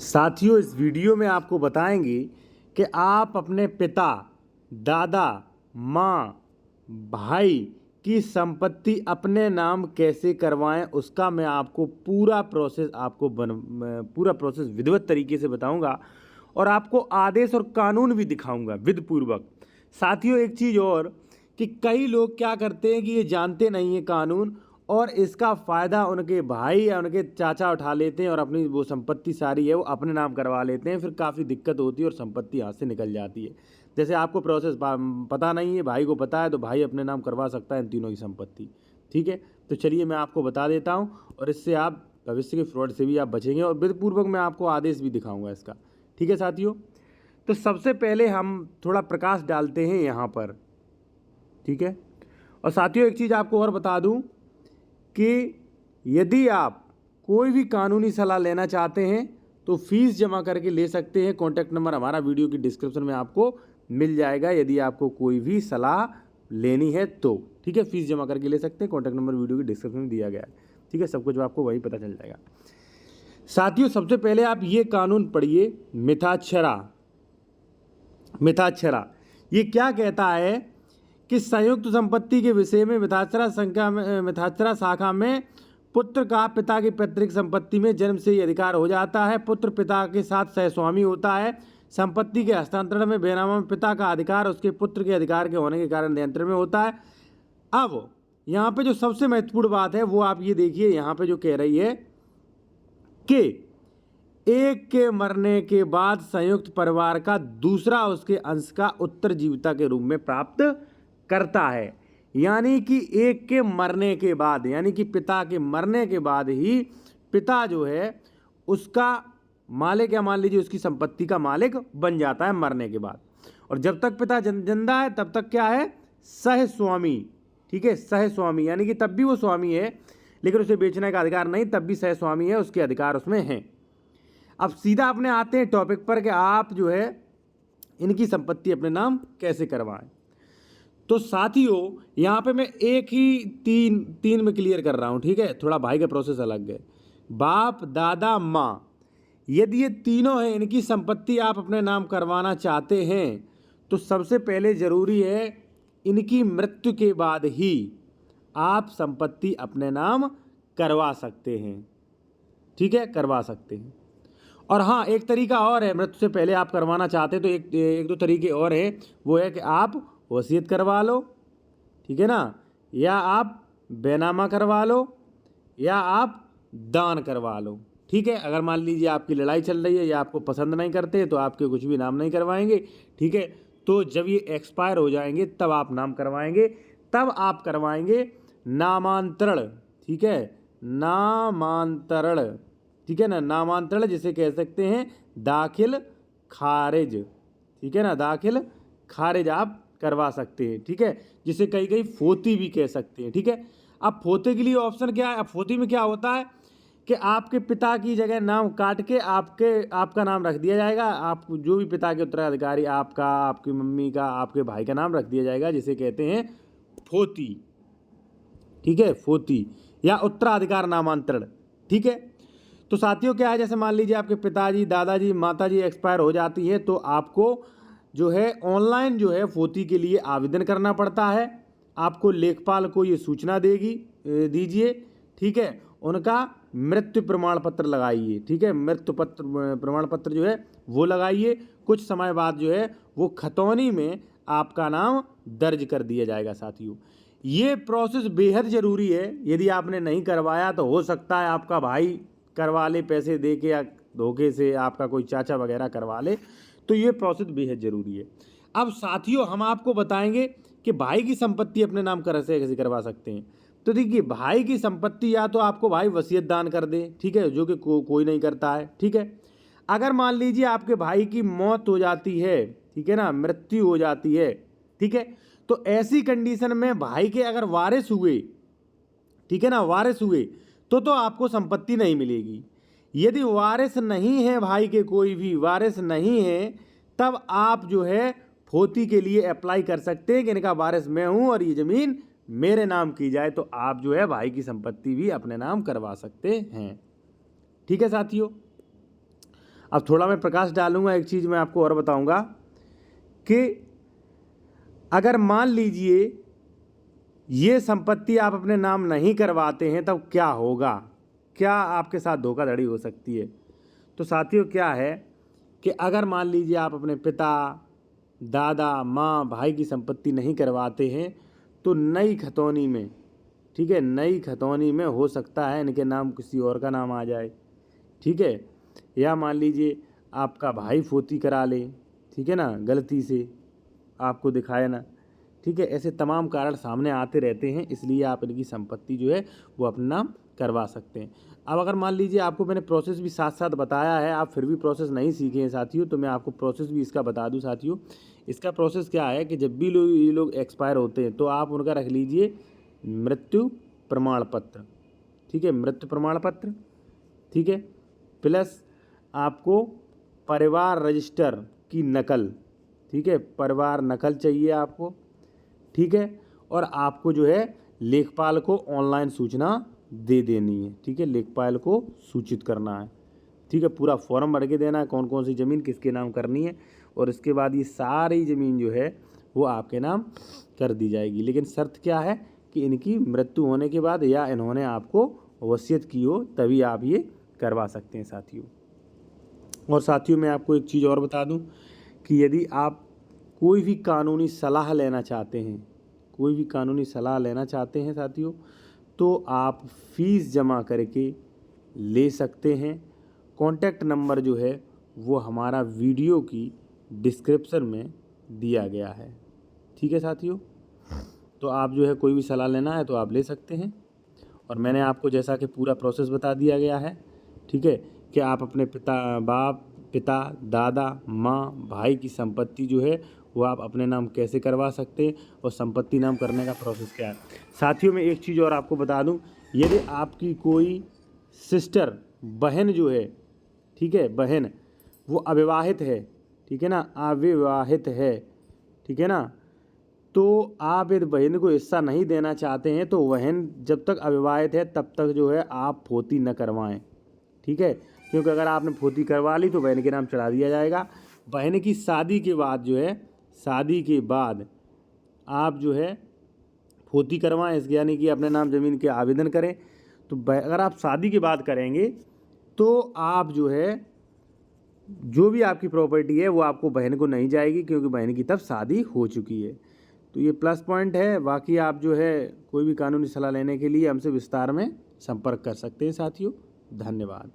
साथियों, इस वीडियो में आपको बताएंगे कि आप अपने पिता, दादा, माँ, भाई की संपत्ति अपने नाम कैसे करवाएं। उसका मैं आपको पूरा प्रोसेस विधिवत तरीके से बताऊंगा और आपको आदेश और कानून भी दिखाऊंगा विधिपूर्वक। साथियों, एक चीज़ और कि कई लोग क्या करते हैं कि ये जानते नहीं है कानून और इसका फ़ायदा उनके भाई या उनके चाचा उठा लेते हैं और अपनी वो संपत्ति सारी है वो अपने नाम करवा लेते हैं। फिर काफ़ी दिक्कत होती है और संपत्ति हाथ से निकल जाती है। जैसे आपको प्रोसेस पता नहीं है, भाई को पता है, तो भाई अपने नाम करवा सकता है इन तीनों की संपत्ति। ठीक है, तो चलिए मैं आपको बता देता हूँ और इससे आप भविष्य के फ्रॉड से भी आप बचेंगे और विधिपूर्वक मैं आपको आदेश भी दिखाऊंगा इसका। ठीक है साथियों, तो सबसे पहले हम थोड़ा प्रकाश डालते हैं यहाँ पर। ठीक है, और साथियों एक चीज़ आपको और बता दूँ कि यदि आप कोई भी कानूनी सलाह लेना चाहते हैं तो फीस जमा करके ले सकते हैं। कॉन्टैक्ट नंबर हमारा वीडियो की डिस्क्रिप्शन में आपको मिल जाएगा यदि आपको कोई भी सलाह लेनी है तो। ठीक है, फीस जमा करके ले सकते हैं, कॉन्टैक्ट नंबर वीडियो की डिस्क्रिप्शन में दिया गया है। ठीक है, सब कुछ आपको वही पता चल जाएगा। साथियों, सबसे पहले आप ये कानून पढ़िए, मिथाक्षरा। ये क्या कहता है कि संयुक्त संपत्ति के विषय में मिथाक्षरा शाखा में पुत्र का पिता की पैतृक संपत्ति में जन्म से ही अधिकार हो जाता है। पुत्र पिता के साथ सहस्वामी होता है। संपत्ति के हस्तांतरण में बेनामा में पिता का अधिकार उसके पुत्र के अधिकार के होने के कारण नियंत्रण में होता है। अब यहाँ पे जो सबसे महत्वपूर्ण बात है वो आप ये देखिए, यहाँ पे जो कह रही है कि एक के मरने के बाद संयुक्त परिवार का दूसरा उसके अंश का उत्तरजीविता के रूप में प्राप्त करता है। यानी कि एक के मरने के बाद, यानी कि पिता के मरने के बाद ही पिता जो है उसका मालिक, या मान लीजिए उसकी संपत्ति का मालिक बन जाता है मरने के बाद। और जब तक पिता जिंदा है तब तक क्या है, सहस्वामी। ठीक है, सहस्वामी यानी कि तब भी वो स्वामी है लेकिन उसे बेचने का अधिकार नहीं, तब भी सहस्वामी है, उसके अधिकार उसमें हैं। अब सीधा अपने आते हैं टॉपिक पर कि आप जो है इनकी संपत्ति अपने नाम कैसे करवाएं। तो साथियों यहाँ पे मैं एक ही तीन में क्लियर कर रहा हूँ। ठीक है, थोड़ा भाई का प्रोसेस अलग है। बाप, दादा, माँ, यदि ये तीनों हैं, इनकी संपत्ति आप अपने नाम करवाना चाहते हैं तो सबसे पहले ज़रूरी है इनकी मृत्यु के बाद ही आप संपत्ति अपने नाम करवा सकते हैं। ठीक है, करवा सकते हैं। और हाँ, एक तरीका और है, मृत्यु से पहले आप करवाना चाहते हैं तो एक दो तरीके और हैं। वो है कि आप वसीयत करवा लो, ठीक है ना, या आप बेनामा करवा लो, या आप दान करवा लो। ठीक है, अगर मान लीजिए आपकी लड़ाई चल रही है या आपको पसंद नहीं करते तो आपके कुछ भी नाम नहीं करवाएंगे। ठीक है, तो जब ये एक्सपायर हो जाएंगे तब आप नाम करवाएंगे, तब आप करवाएंगे नामांतरण। ठीक है, नामांतरण। ठीक है ना, नामांतरण जिसे कह सकते हैं दाखिल खारिज। ठीक है ना, दाखिल खारिज आप करवा सकते हैं। ठीक है, जिसे कई फोती भी कह सकते हैं। ठीक है, अब फोते के लिए ऑप्शन क्या है। अब फोती में क्या होता है कि आपके पिता की जगह नाम काट के आपका नाम रख दिया जाएगा। आप जो भी पिता के उत्तराधिकारी, आपका, आपकी मम्मी का, आपके भाई का नाम रख दिया जाएगा, जिसे कहते हैं फोती। ठीक है, फोती या उत्तराधिकार नामांतरण। ठीक है, तो साथियों क्या है, जैसे मान लीजिए आपके पिताजी, दादाजी, माताजी एक्सपायर हो जाती है तो आपको जो है ऑनलाइन जो है फोती के लिए आवेदन करना पड़ता है। आपको लेखपाल को ये सूचना दीजिए। ठीक है, उनका मृत्यु प्रमाण पत्र लगाइए। ठीक है, प्रमाण पत्र जो है वो लगाइए। कुछ समय बाद जो है वो खतौनी में आपका नाम दर्ज कर दिया जाएगा। साथियों, ये प्रोसेस बेहद ज़रूरी है। यदि आपने नहीं करवाया तो हो सकता है आपका भाई करवा ले पैसे दे के, या धोखे से आपका कोई चाचा वगैरह करवा ले, तो ये प्रोसेस बेहद ज़रूरी है। अब साथियों हम आपको बताएंगे कि भाई की संपत्ति अपने नाम कैसे करवा सकते हैं। तो देखिए, भाई की संपत्ति या तो आपको भाई वसीयत दान कर दे, ठीक है, जो कि कोई नहीं करता है। ठीक है, अगर मान लीजिए आपके भाई की मौत हो जाती है, ठीक है ना, मृत्यु हो जाती है, ठीक है, तो ऐसी कंडीशन में भाई के अगर वारिस हुए, ठीक है ना, वारिस हुए तो आपको संपत्ति नहीं मिलेगी। यदि वारिस नहीं है, भाई के कोई भी वारिस नहीं है, तब आप जो है फोती के लिए अप्लाई कर सकते हैं कि इनका वारिस मैं हूं और ये ज़मीन मेरे नाम की जाए, तो आप जो है भाई की संपत्ति भी अपने नाम करवा सकते हैं। ठीक है साथियों, अब थोड़ा मैं प्रकाश डालूंगा, एक चीज़ मैं आपको और बताऊंगा कि अगर मान लीजिए ये संपत्ति आप अपने नाम नहीं करवाते हैं तब क्या होगा, क्या आपके साथ धोखाधड़ी हो सकती है। तो साथियों क्या है कि अगर मान लीजिए आप अपने पिता, दादा, माँ, भाई की संपत्ति नहीं करवाते हैं तो नई खतौनी में, ठीक है, नई खतौनी में हो सकता है इनके नाम किसी और का नाम आ जाए, ठीक है। या मान लीजिए आपका भाई फोती करा ले, ठीक है ना, गलती से आपको दिखाए ना, ठीक है। ऐसे तमाम कारण सामने आते रहते हैं, इसलिए आप इनकी संपत्ति जो है वो अपना नाम करवा सकते हैं। अब अगर मान लीजिए आपको मैंने प्रोसेस भी साथ साथ बताया है, आप फिर भी प्रोसेस नहीं सीखे हैं साथियों, तो मैं आपको प्रोसेस भी इसका बता दूं साथियों। इसका प्रोसेस क्या है कि जब भी ये लोग एक्सपायर होते हैं तो आप उनका रख लीजिए मृत्यु प्रमाण पत्र, ठीक है, मृत्यु प्रमाण पत्र, ठीक है, प्लस आपको परिवार रजिस्टर की नकल, ठीक है, परिवार नकल चाहिए आपको, ठीक है। और आपको जो है लेखपाल को ऑनलाइन सूचना दे देनी है, ठीक है, लेखपाल को सूचित करना है, ठीक है, पूरा फॉर्म भर के देना है कौन कौन सी ज़मीन किसके नाम करनी है, और इसके बाद ये सारी ज़मीन जो है वो आपके नाम कर दी जाएगी। लेकिन शर्त क्या है कि इनकी मृत्यु होने के बाद या इन्होंने आपको वसीयत की हो तभी आप ये करवा सकते हैं साथियों। और साथियों मैं आपको एक चीज़ और बता दूं कि यदि आप कोई भी कानूनी सलाह लेना चाहते हैं, कोई भी कानूनी सलाह लेना चाहते हैं साथियों, तो आप फ़ीस जमा करके ले सकते हैं। कॉन्टैक्ट नंबर जो है वो हमारा वीडियो की डिस्क्रिप्शन में दिया गया है, ठीक है साथियों। तो आप जो है कोई भी सलाह लेना है तो आप ले सकते हैं। और मैंने आपको जैसा कि पूरा प्रोसेस बता दिया गया है, ठीक है, कि आप अपने पिता, दादा, माँ, भाई की संपत्ति जो है वो आप अपने नाम कैसे करवा सकते हैं और संपत्ति नाम करने का प्रोसेस क्या है। साथियों मैं एक चीज़ और आपको बता दूं, यदि आपकी कोई सिस्टर, बहन जो है, ठीक है, बहन वो अविवाहित है, ठीक है ना, अविवाहित है, ठीक है ना, तो आप यदि बहन को हिस्सा नहीं देना चाहते हैं तो बहन जब तक अविवाहित है तब तक जो है आप फोती न करवाएं, ठीक है, क्योंकि अगर आपने फोती करवा ली तो बहन के नाम चढ़ा दिया जाएगा। बहन की शादी के बाद जो है, शादी के बाद आप जो है फोती करवाएं, इसके यानी कि अपने नाम ज़मीन के आवेदन करें। तो अगर आप शादी के बाद करेंगे तो आप जो है जो भी आपकी प्रॉपर्टी है वो आपको बहन को नहीं जाएगी, क्योंकि बहन की तब शादी हो चुकी है। तो ये प्लस पॉइंट है। बाकी आप जो है कोई भी कानूनी सलाह लेने के लिए हमसे विस्तार में संपर्क कर सकते हैं साथियों। धन्यवाद।